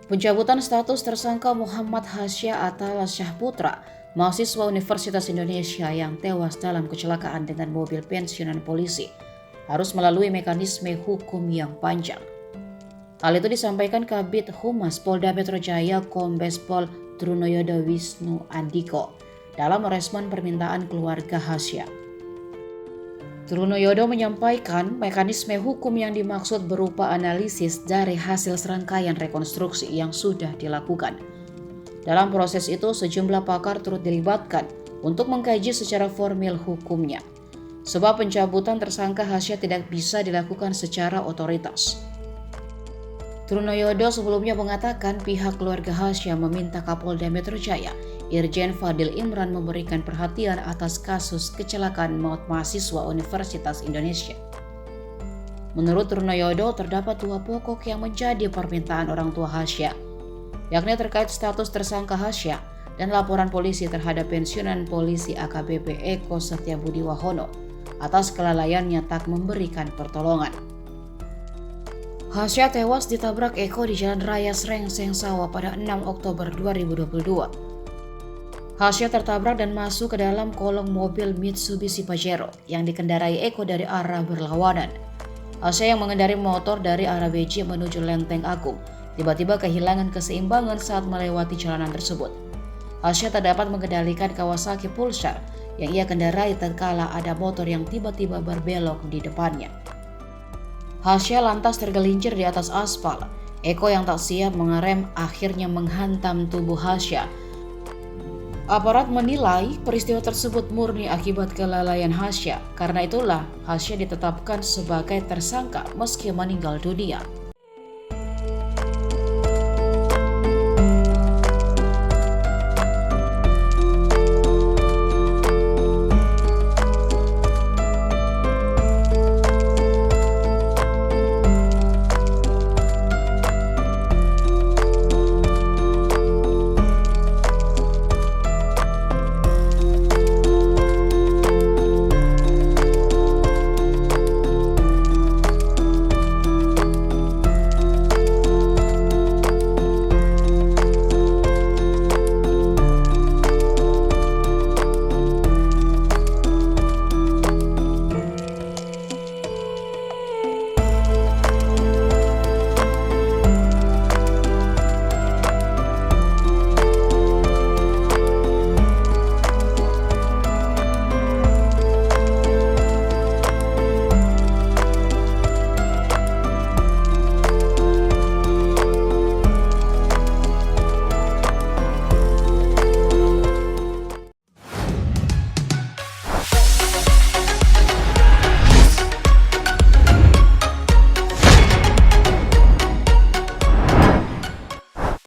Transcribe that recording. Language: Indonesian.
Pencabutan status tersangka Muhammad Hasya Atala Syahputra, mahasiswa Universitas Indonesia yang tewas dalam kecelakaan dengan mobil pensiunan polisi, harus melalui mekanisme hukum yang panjang. Hal itu disampaikan Kabid Humas Polda Metro Jaya Kombes Pol Trunoyodo Wisnu Andiko dalam merespon permintaan keluarga Hasya. Trunoyodo menyampaikan mekanisme hukum yang dimaksud berupa analisis dari hasil serangkaian rekonstruksi yang sudah dilakukan. Dalam proses itu, sejumlah pakar turut dilibatkan untuk mengkaji secara formil hukumnya, sebab pencabutan tersangka Hasya tidak bisa dilakukan secara otoritas. Trunoyodo sebelumnya mengatakan pihak keluarga Hasya meminta Kapolda Metro Jaya Irjen Fadil Imran memberikan perhatian atas kasus kecelakaan maut mahasiswa Universitas Indonesia. Menurut Trunoyodo, terdapat dua pokok yang menjadi permintaan orang tua Hasya, yakni terkait status tersangka Hasya dan laporan polisi terhadap pensiunan polisi AKBP Eko Setiabudi Wahono atas kelalaiannya tak memberikan pertolongan. Hasya tewas ditabrak Eko di Jalan Raya Srengseng Sawah pada 6 Oktober 2022. Hasya tertabrak dan masuk ke dalam kolong mobil Mitsubishi Pajero yang dikendarai Eko dari arah berlawanan. Hasya yang mengendarai motor dari arah Beji menuju Lenteng Agung tiba-tiba kehilangan keseimbangan saat melewati jalanan tersebut. Hasya tak dapat mengendalikan Kawasaki Pulsar yang ia kendarai tatkala ada motor yang tiba-tiba berbelok di depannya. Hasya lantas tergelincir di atas aspal. Eko yang tak siap mengerem akhirnya menghantam tubuh Hasya. Aparat menilai peristiwa tersebut murni akibat kelalaian Hasya. Karena itulah Hasya ditetapkan sebagai tersangka meski meninggal dunia.